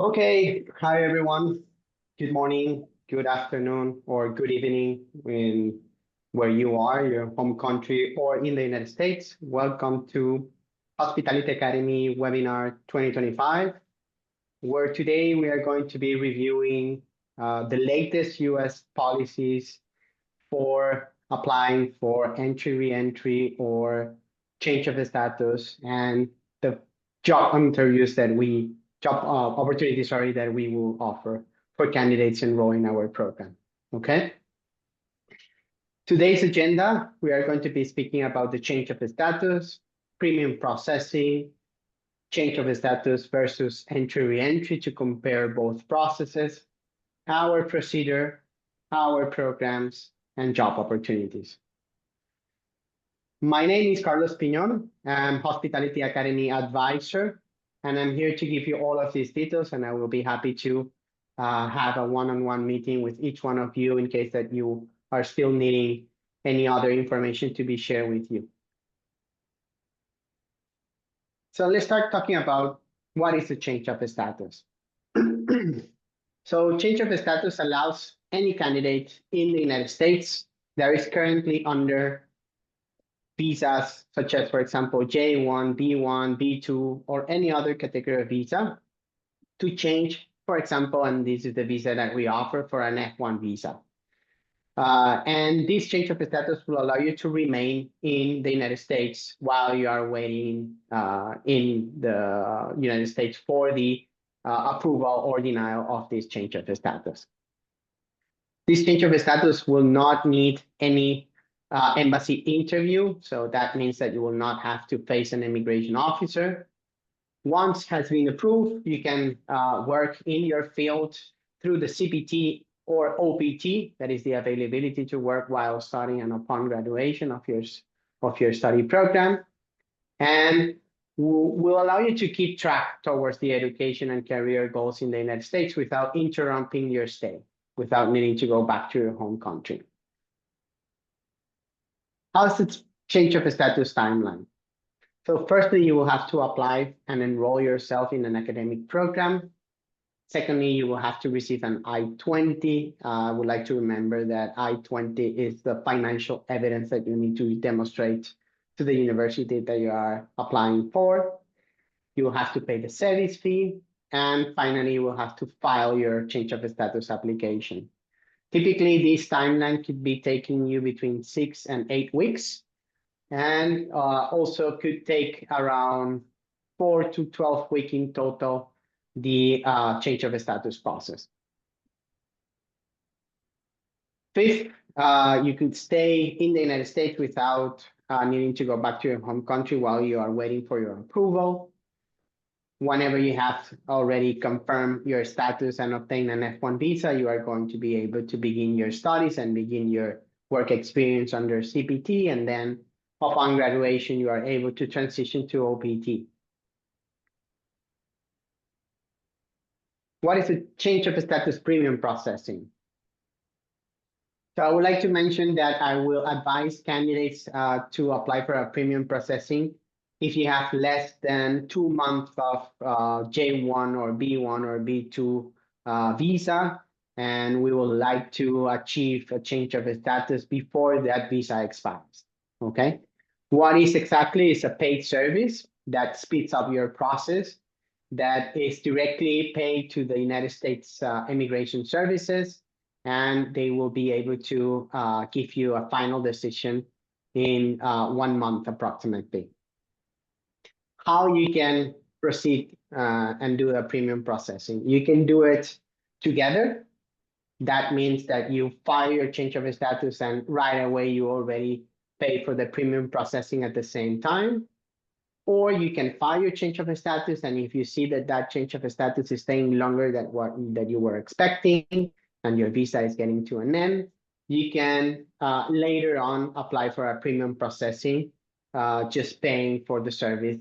Okay, hi everyone. Good morning, good afternoon, or good evening in where you are, your home country, or in the United States. Welcome to Hospitality Academy webinar 2025, where today we are going to be reviewing the latest US policies for applying for entry, re-entry, or change of status, and the job interviews that we job opportunities, sorry, that we will offer for candidates enrolling in our program. Okay. Today's agenda, we are going to be speaking about the change of status, premium processing, change of status versus entry re-entry to compare both processes, our procedure, our programs, and job opportunities. My name is Carlos Piñon. I'm Hospitality Academy advisor, and I'm here to give you all of these details, and I will be happy to have a one-on-one meeting with each one of you in case that you are still needing any other information to be shared with you. So let's start talking about what is the change of status. So change of status allows any candidate in the United States that is currently under visas such as, for example, J1, B1, B2, or any other category of visa to change, for example, and this is the visa that we offer for an F1 visa. And this change of status will allow you to remain in the United States while you are waiting in the United States for the approval or denial of this change of status. This change of status will not need any embassy interview, so that means that you will not have to face an immigration officer. Once has been approved, you can work in your field through the CPT or OPT, that is the availability to work while studying and upon graduation of your study program, and will allow you to keep track towards the education and career goals in the United States without interrupting your stay, without needing to go back to your home country. How's the change of status timeline? So firstly, you will have to apply and enroll yourself in an academic program. Secondly, you will have to receive an I-20. I would like to remember that I-20 is the financial evidence that you need to demonstrate to the university that you are applying for. You will have to pay the service fee. And finally, you will have to file your change of status application. Typically, this timeline could be taking you between 6 and 8 weeks, and also could take around 4 to 12 weeks in total, the change of status process. Fifth, you could stay in the United States without needing to go back to your home country while you are waiting for your approval. Whenever you have already confirmed your status and obtained an F1 visa, you are going to be able to begin your studies and begin your work experience under CPT, and then upon graduation, you are able to transition to OPT. What is the change of status premium processing? So I would like to mention that I will advise candidates to apply for a premium processing if you have less than 2 months of J1 or B1 or B2 visa, and we would like to achieve a change of status before that visa expires, okay? What is exactly is a paid service that speeds up your process, that is directly paid to the United States Immigration Services, and they will be able to give you a final decision in 1 month approximately. How you can proceed and do the premium processing? You can do it together. That means that you file your change of status and right away you already pay for the premium processing at the same time. Or you can file your change of status, and if you see that that change of status is staying longer than what that you were expecting and your visa is getting to an end, you can later on apply for a premium processing, just paying for the service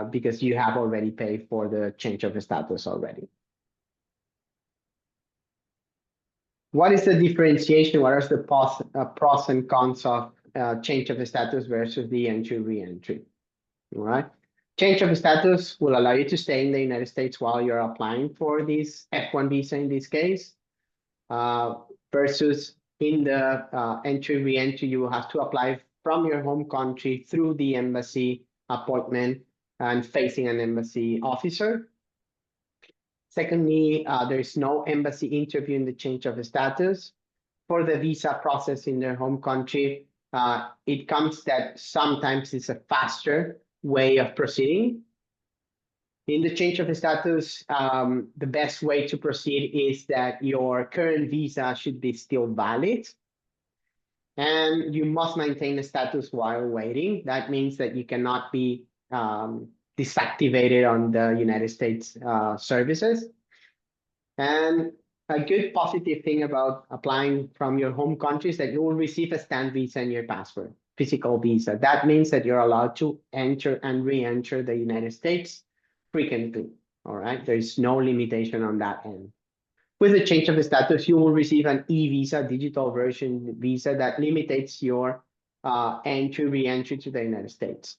because you have already paid for the change of status already. What is the differentiation? What are the pros and cons of change of status versus the entry re-entry? All right. Change of status will allow you to stay in the United States while you're applying for this F1 visa in this case, versus in the entry re-entry, you will have to apply from your home country through the embassy appointment and facing an embassy officer. Secondly, there's no embassy interview in the change of status. For the visa process in their home country, it comes that sometimes it's a faster way of proceeding. In the change of status, the best way to proceed is that your current visa should be still valid. And you must maintain a status while waiting. That means that you cannot be deactivated on the United States services. And a good positive thing about applying from your home country is that you will receive a stamp visa in your passport, physical visa. That means that you're allowed to enter and re-enter the United States frequently. All right, there's no limitation on that end. With the change of status, you will receive an e-visa, digital version visa that limits your entry, re-entry to the United States.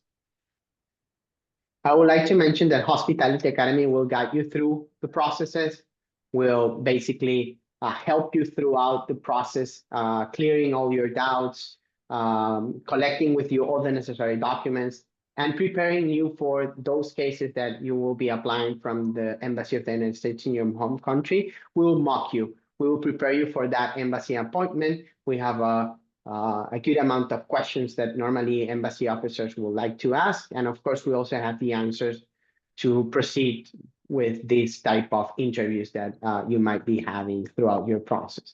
I would like to mention that Hospitality Academy will guide you through the processes, will basically help you throughout the process, clearing all your doubts, collecting with you all the necessary documents, and preparing you for those cases that you will be applying from the Embassy of the United States in your home country. We will mock you. We will prepare you for that embassy appointment. We have a good amount of questions that normally embassy officers would like to ask. And of course, we also have the answers to proceed with this type of interviews that you might be having throughout your process.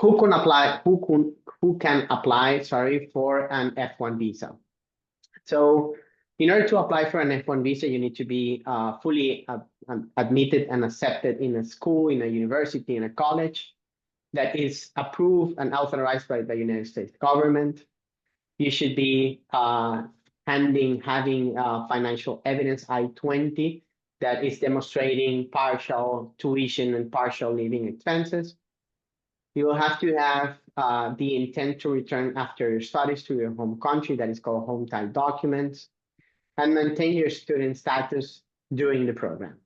Who can apply? Who can apply? Sorry, for an F1 visa. So, in order to apply for an F1 visa, you need to be fully admitted and accepted in a school, in a university, in a college that is approved and authorized by the United States government. You should be having financial evidence I-20 that is demonstrating partial tuition and partial living expenses. You will have to have the intent to return after your studies to your home country, that is called home type documents, and maintain your student status during the program.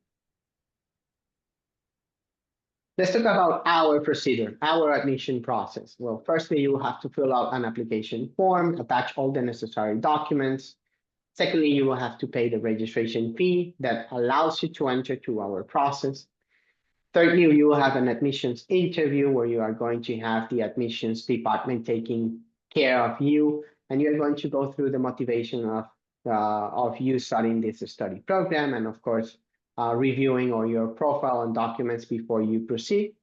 Let's talk about our procedure, our admission process. Well, firstly, you will have to fill out an application form, attach all the necessary documents. Secondly, you will have to pay the registration fee that allows you to enter to our process. Thirdly, you will have an admissions interview where you are going to have the admissions department taking care of you, and you're going to go through the motivation of you starting this study program, and of course, reviewing all your profile and documents before you proceed.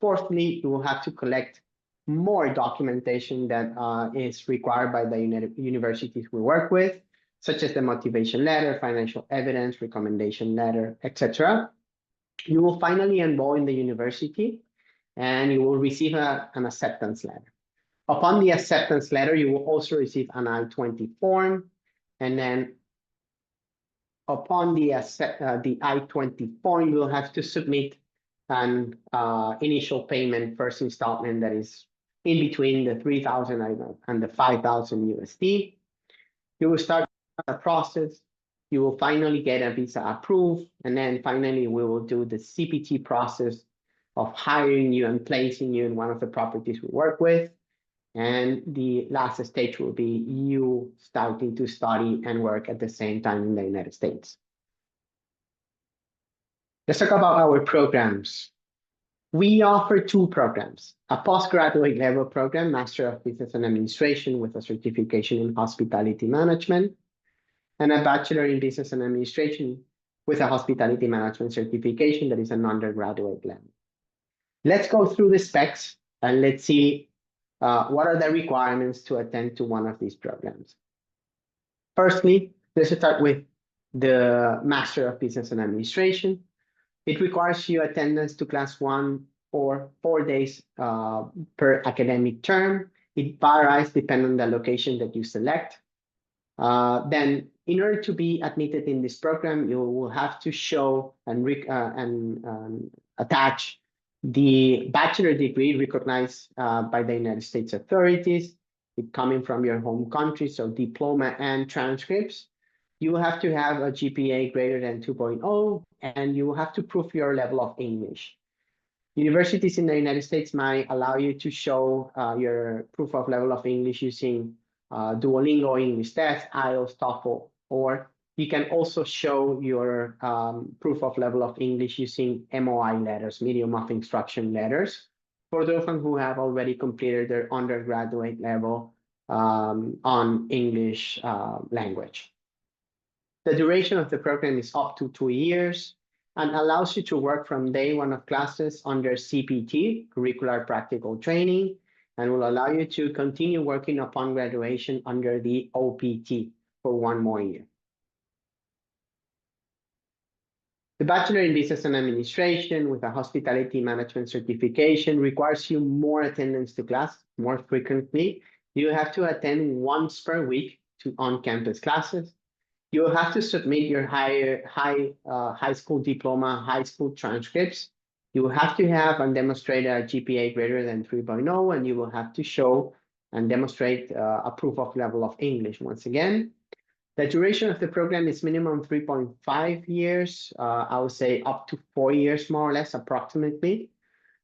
Fourthly, you will have to collect more documentation that is required by the universities we work with, such as the motivation letter, financial evidence, recommendation letter, etc. You will finally enroll in the university and you will receive an acceptance letter. Upon the acceptance letter, you will also receive an I-20 form, and then upon the I-20 form, you will have to submit an initial payment, first installment that is in between the 3,000 and the 5,000 USD. You will start the process. You will finally get a visa approved, and then finally we will do the CPT process of hiring you and placing you in one of the properties we work with. And the last stage will be you starting to study and work at the same time in the United States. Let's talk about our programs. We offer two programs, a postgraduate level program, Master of Business and Administration with a certification in Hospitality Management, and a Bachelor in Business and Administration with a Hospitality Management certification that is an undergraduate level. Let's go through the specs and let's see what are the requirements to attend to one of these programs. Firstly, let's start with the Master of Business and Administration. It requires you attendance to class 1 or 4 days per academic term. It varies depending on the location that you select. Then, in order to be admitted in this program, you will have to show and attach the bachelor degree recognized by the United States authorities. coming from your home country, so diploma and transcripts. You will have to have a GPA greater than 2.0, and you will have to prove your level of English. Universities in the United States might allow you to show your proof of level of English using Duolingo English Test, IELTS, TOEFL, or you can also show your proof of level of English using MOI letters, medium of instruction letters, for those who have already completed their undergraduate level on English language. The duration of the program is up to 2 years and allows you to work from day one of classes under CPT, curricular practical training, and will allow you to continue working upon graduation under the OPT for 1 more year. The Bachelor in Business and Administration with a hospitality management certification requires you more attendance to class more frequently. You have to attend once per week to on-campus classes. You will have to submit your high school diploma, high school transcripts. You will have to have and demonstrate a GPA greater than 3.0, and you will have to show and demonstrate a proof of level of English. Once again, the duration of the program is minimum 3.5 years. I would say up to 4 years, more or less, approximately.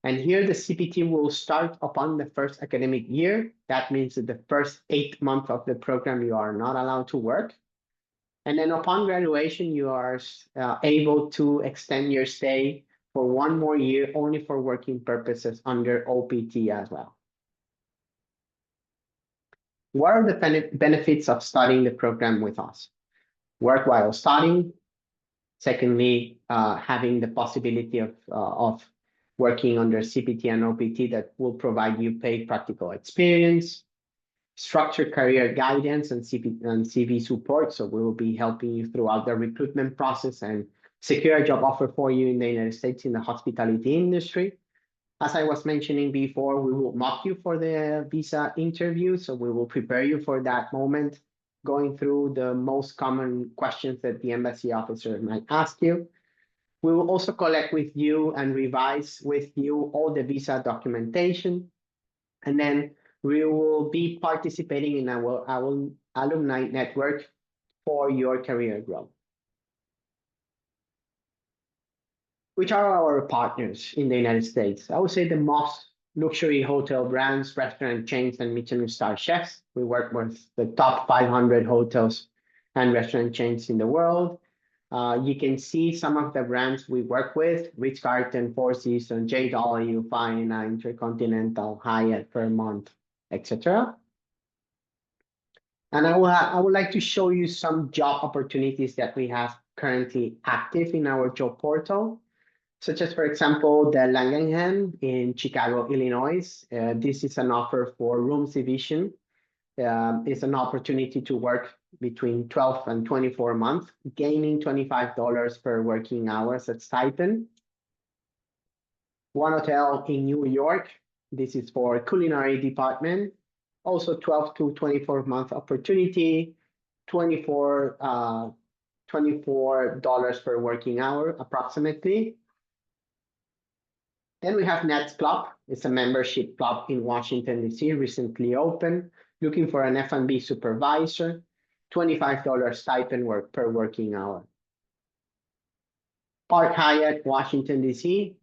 And here the CPT will start upon the first academic year. That means that the first 8 months of the program, you are not allowed to work. And then upon graduation, you are able to extend your stay for 1 more year only for working purposes under OPT as well. What are the benefits of studying the program with us? Work while studying. Secondly, having the possibility of working under CPT and OPT that will provide you paid practical experience. Structured career guidance and CV support. So we will be helping you throughout the recruitment process and secure a job offer for you in the United States in the hospitality industry. As I was mentioning before, we will mock you for the visa interview. So we will prepare you for that moment, going through the most common questions that the embassy officer might ask you. We will also collect with you and revise with you all the visa documentation. And then we will be participating in our alumni network for your career growth. Which are our partners in the United States? I would say the most luxury hotel brands, restaurant chains, and Michelin star chefs. We work with the top 500 hotels and restaurant chains in the world. You can see some of the brands we work with: Ritz-Carlton, Four Seasons, JW, Fina, Intercontinental, Hyatt, Fairmont, etc. And I would like to show you some job opportunities that we have currently active in our job portal, such as, for example, the Langenham in Chicago, Illinois. This is an offer for rooms division. It's an opportunity to work between 12 and 24 months, gaining $25 per working hours at stipend. One hotel in New York. This is for culinary department. Also 12 to 24 month opportunity, $24 per working hour approximately. Then we have Nets Club. It's a membership club in Washington, D.C., recently opened, looking for an F&B supervisor, $25 stipend per working hour. Park Hyatt, Washington, D.C.,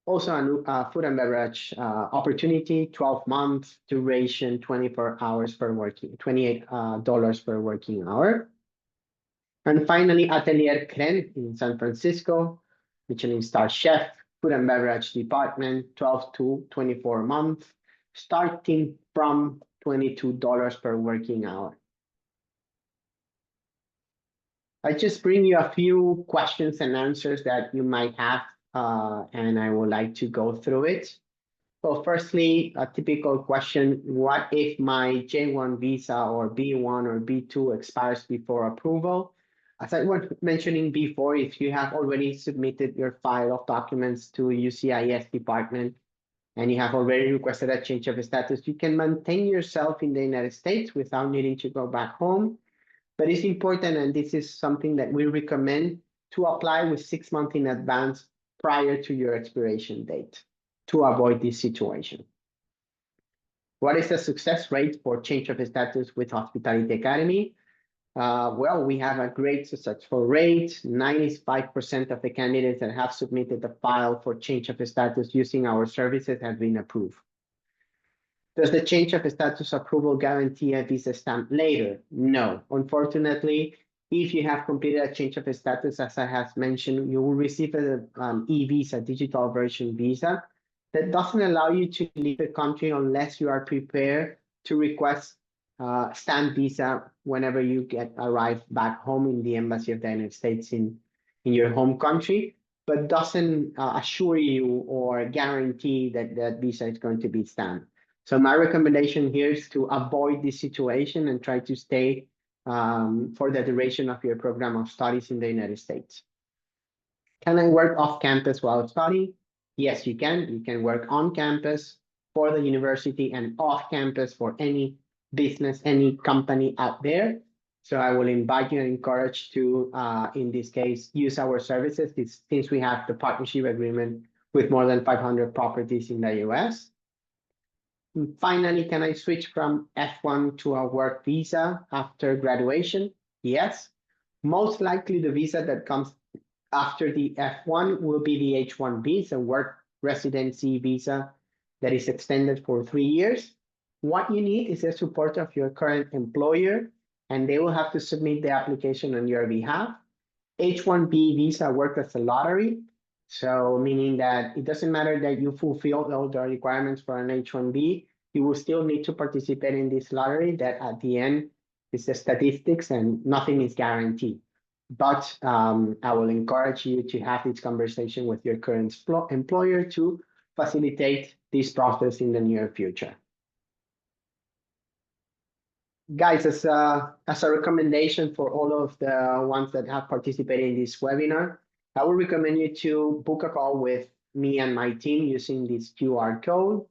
also a food and beverage opportunity, 12 months duration, 24 hours per working, $28 per working hour. And finally, Atelier Cren in San Francisco, Michelin star chef, food and beverage department, 12 to 24 months, starting from $22 per working hour. I just bring you a few questions and answers that you might have, and I would like to go through it. So firstly, a typical question: what if my J1 visa or B1 or B2 expires before approval? As I was mentioning before, if you have already submitted your file of documents to UCIS department and you have already requested a change of status, you can maintain yourself in the United States without needing to go back home. But it's important, and this is something that we recommend, to apply with 6 months in advance prior to your expiration date to avoid this situation. What is the success rate for change of status with Hospitality Academy? Well, we have a great successful rate. 95% of the candidates that have submitted the file for change of status using our services have been approved. Does the change of status approval guarantee a visa stamp later? No. Unfortunately, if you have completed a change of status, as I have mentioned, you will receive an e-visa, digital version visa, that doesn't allow you to leave the country unless you are prepared to request stamp visa whenever you arrive back home in the embassy of the United States in your home country, but doesn't assure you or guarantee that that visa is going to be stamped. So my recommendation here is to avoid this situation and try to stay for the duration of your program of studies in the United States. Can I work off campus while studying? Yes, you can. You can work on campus for the university and off campus for any business, any company out there. So I will invite you and encourage to, in this case, use our services since we have the partnership agreement with more than 500 properties in the US. And finally, can I switch from F1 to a work visa after graduation? Yes. Most likely the visa that comes after the F1 will be the H1B, so work residency visa that is extended for 3 years. What you need is the support of your current employer, and they will have to submit the application on your behalf. H1B visa works as a lottery, so meaning that it doesn't matter that you fulfill all the requirements for an H1B, you will still need to participate in this lottery that at the end is the statistics and nothing is guaranteed. But I will encourage you to have this conversation with your current employer to facilitate this process in the near future. Guys, as a recommendation for all of the ones that have participated in this webinar, I would recommend you to book a call with me and my team using this QR code.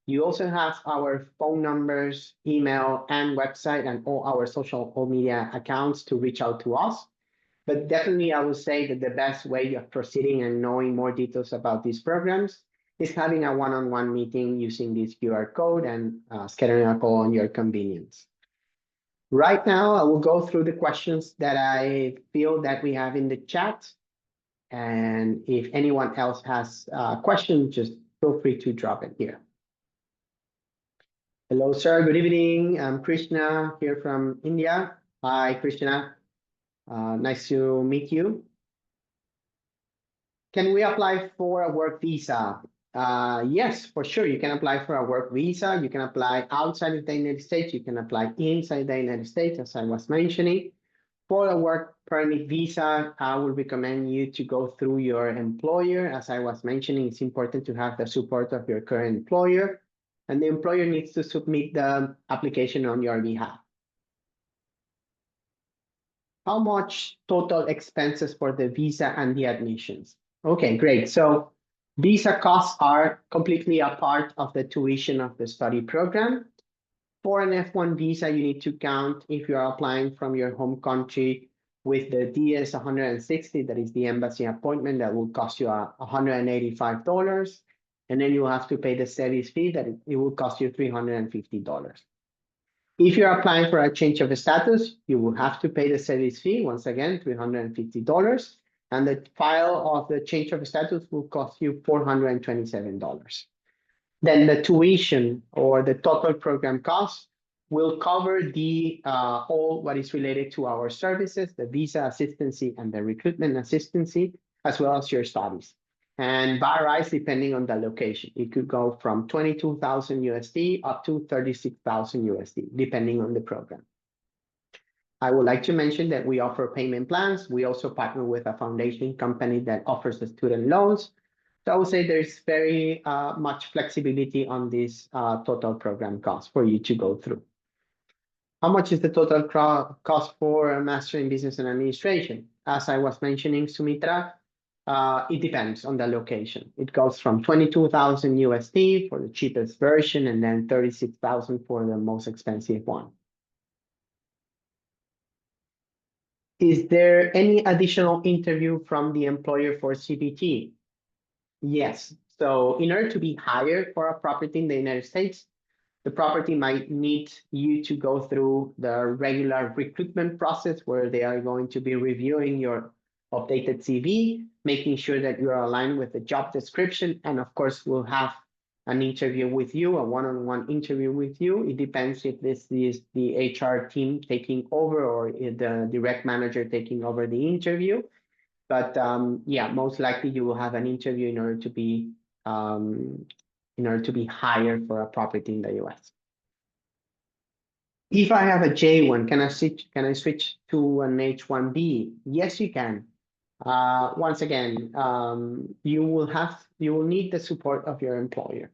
You also have our phone numbers, email, and website, and all our social media accounts to reach out to us. But definitely, I would say that the best way of proceeding and knowing more details about these programs is having a one-on-one meeting using this QR code and scheduling a call on your convenience. Right now, I will go through the questions that I feel that we have in the chat. And if anyone else has a question, just feel free to drop it here. Hello, sir. Good evening. I'm Krishna here from India. Hi, Krishna. Nice to meet you. Can we apply for a work visa? Yes, for sure. You can apply for a work visa. You can apply outside of the United States. You can apply inside the United States, as I was mentioning. For a work permit visa, I would recommend you to go through your employer. As I was mentioning, it's important to have the support of your current employer, and the employer needs to submit the application on your behalf. How much total expenses for the visa and the admissions? Okay, great. So visa costs are completely a part of the tuition of the study program. For an F1 visa, you need to count if you are applying from your home country with the DS 160, that is the embassy appointment, that will cost you $185. And then you will have to pay the service fee that it will cost you $350. If you're applying for a change of status, you will have to pay the service fee, once again, $350. And the file of the change of status will cost you $427. Then the tuition or the total program cost will cover the all what is related to our services, the visa assistance and the recruitment assistance, as well as your studies. And varies depending on the location. It could go from 22,000 USD up to 36,000 USD, depending on the program. I would like to mention that we offer payment plans. We also partner with a foundation company that offers the student loans. So I would say there's very much flexibility on this total program cost for you to go through. How much is the total cost for a Master in Business and Administration? As I was mentioning, Sumitra, it depends on the location. It goes from 22,000 USD for the cheapest version and then 36,000 for the most expensive one. Is there any additional interview from the employer for CPT? Yes. So in order to be hired for a property in the United States, The property might need you to go through the regular recruitment process where they are going to be reviewing your updated CV, making sure that you are aligned with the job description, and of course, we'll have an interview with you, a one-on-one interview with you. It depends if this is the HR team taking over or the direct manager taking over the interview. But yeah, most likely you will have an interview um, in order to be hired for a property in the US. If I have a J1, can I switch to an H1B? Yes, you can. Once again, you will need the support of your employer.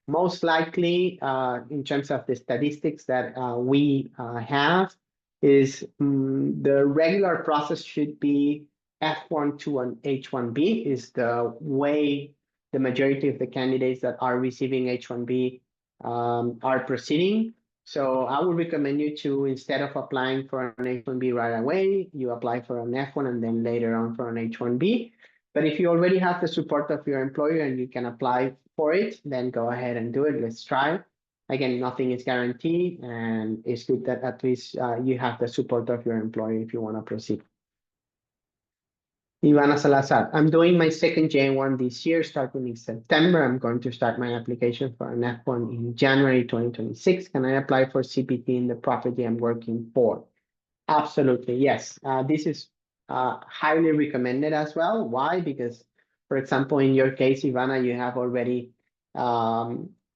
Most likely, in terms of the statistics that we have, is the regular process should be F1 to an H1B is the way the majority of the candidates that are receiving H1B are proceeding. So I would recommend you to, instead of applying for an H1B right away, you apply for an F1 and then later on for an H1B. But if you already have the support of your employer and you can apply for it, then go ahead and do it. Let's try. Again, nothing is guaranteed, and it's good that at least you have the support of your employer if you want to proceed. Ivana Salazar, I'm doing my second J1 this year, starting in September. I'm going to start my application for an F1 in January 2026. Can I apply for CPT in the property I'm working for? Absolutely, yes. This is highly recommended as well. Why? Because, for example, in your case, Ivana, you have already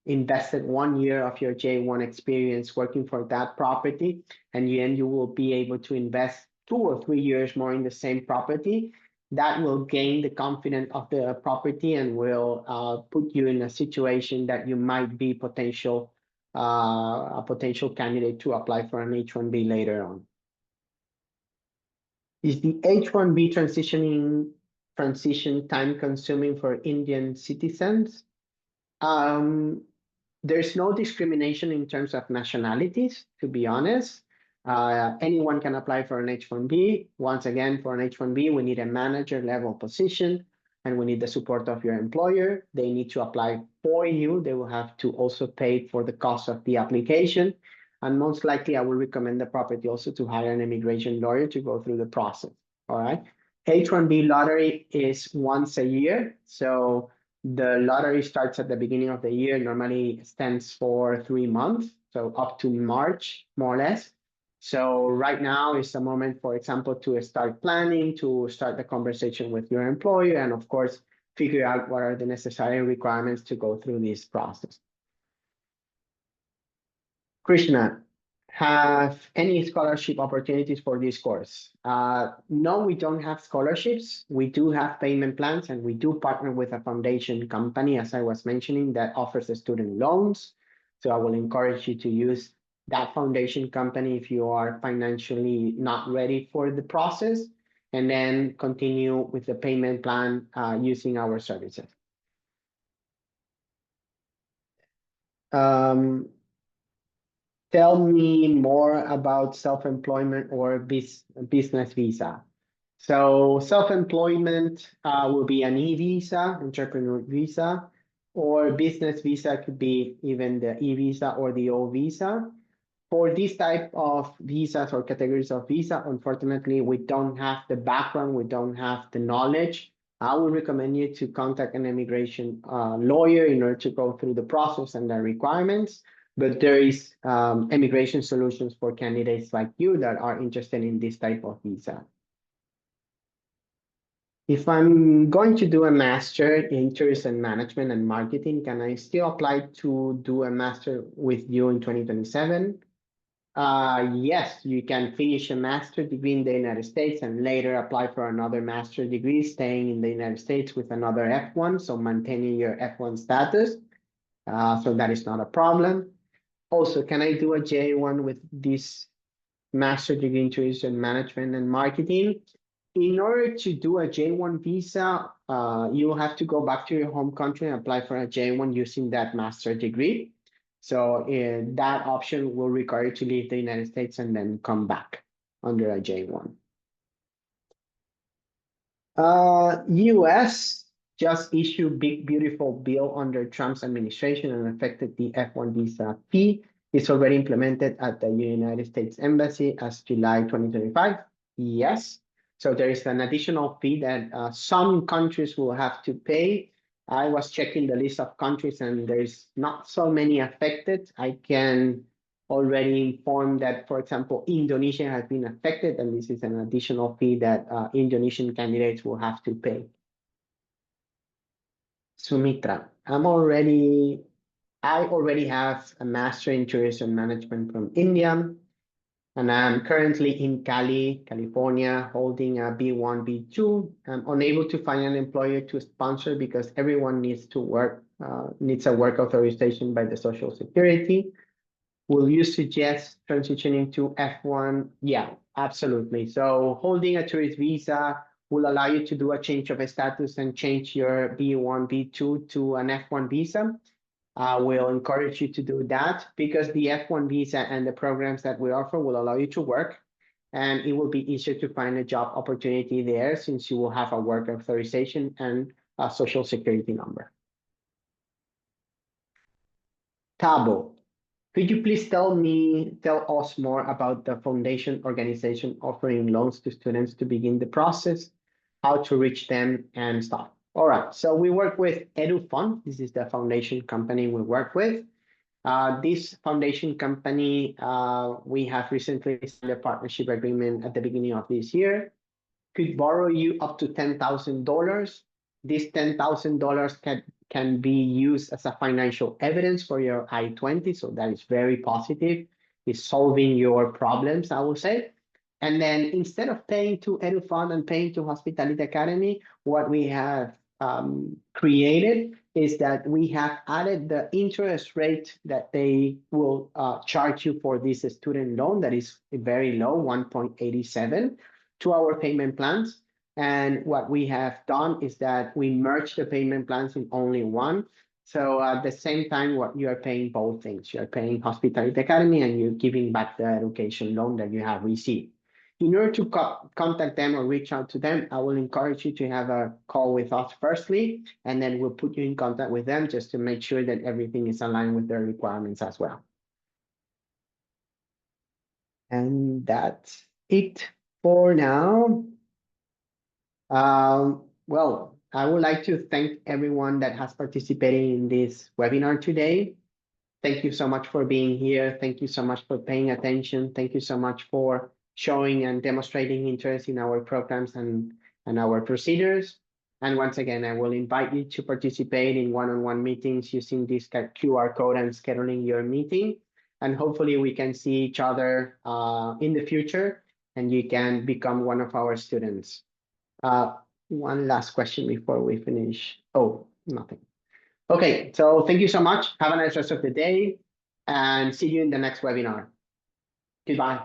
invested 1 year of your J1 experience working for that property, and you will be able to invest 2 or 3 years more in the same property. That will gain the confidence of the property and will put you in a situation that you might be a potential candidate to apply for an H1B later on. Is the H1B transition time consuming for Indian citizens? There's no discrimination in terms of nationalities, to be honest. Anyone can apply for an H1B. Once again, for an H1B, we need a manager level position and we need the support of your employer. They need to apply for you. They will have to also pay for the cost of the application. And most likely, I will recommend the property also to hire an immigration lawyer to go through the process. All right. H1B lottery is once a year. So the lottery starts at the beginning of the year, normally stands for 3 months, so up to March, more or less. So right now is the moment, for example, to start planning, to start the conversation with your employer, and of course, figure out what are the necessary requirements to go through this process. Krishna, have any scholarship opportunities for this course? No, we don't have scholarships. We do have payment plans, and we do partner with a foundation company, as I was mentioning, that offers the student loans. So I will encourage you to use that foundation company if you are financially not ready for the process, and then continue with the payment plan using our services. Tell me more about self-employment or business visa. So self-employment will be an e-visa, entrepreneur visa, or business visa could be even the e-visa or the O visa. For these type of visas or categories of visa, unfortunately, we don't have the background, we don't have the knowledge. I would recommend you to contact an immigration lawyer in order to go through the process and the requirements. But there is immigration solutions for candidates like you that are interested in this type of visa. If I'm going to do a master in tourism management and marketing, can I still apply to do a master with you in 2027? Yes, you can finish a master degree in the United States and later apply for another master degree, staying in the United States with another F1, so maintaining your F1 status. So that is not a problem. Also, can I do a J1 with this master degree in tourism management and marketing? In order to do a J1 visa, you will have to go back to your home country and apply for a J1 using that master degree. So that option will require you to leave the United States and then come back under a J1. US, just issued big beautiful bill under Trump's administration and affected the F1 visa fee. It's already implemented at the United States Embassy as July 2025. Yes. So there is an additional fee that some countries will have to pay. I was checking the list of countries and there's not so many affected. I can already inform that, for example, Indonesia has been affected, and this is an additional fee that Indonesian candidates will have to pay. Sumitra, I already have a master in tourism management from India, and I'm currently in Cali, California, holding a B1, B2. I'm unable to find an employer to sponsor because everyone needs to work, needs a work authorization by the Social Security. Will you suggest transitioning to F1? Yeah, absolutely. So holding a tourist visa will allow you to do a change of status and change your B1, B2 to an F1 visa. We'll encourage you to do that because the F1 visa and the programs that we offer will allow you to work, and it will be easier to find a job opportunity there since you will have a work authorization and a social security number. Tabo, could you please tell us more about the foundation organization offering loans to students to begin the process, how to reach them and stuff? All right, so we work with EduFund. This is the foundation company we work with. This foundation company, we have recently signed a partnership agreement at the beginning of this year, could borrow you up to $10,000. This $10,000 can be used as a financial evidence for your I-20, so that is very positive. It's solving your problems, I would say. And then instead of paying to EduFund and paying to Hospitality Academy, what we have created is that we have added the interest rate that they will charge you for this student loan that is very low, 1.87, to our payment plans. And what we have done is that we merge the payment plans in only one. So at the same time, what you are paying both things. You're paying Hospitality Academy and you're giving back the education loan that you have received. In order to contact them or reach out to them, I will encourage you to have a call with us firstly, and then we'll put you in contact with them just to make sure that everything is aligned with their requirements as well. And that's it for now. Well, I would like to thank everyone that has participated in this webinar today. Thank you so much for being here. Thank you so much for paying attention. Thank you so much for showing and demonstrating interest in our programs and our procedures. And once again, I will invite you to participate in one-on-one meetings using this QR code and scheduling your meeting. And hopefully we can see each other in the future and you can become one of our students. One last question before we finish. Oh, nothing. Okay, so thank you so much. Have a nice rest of the day and see you in the next webinar. Goodbye.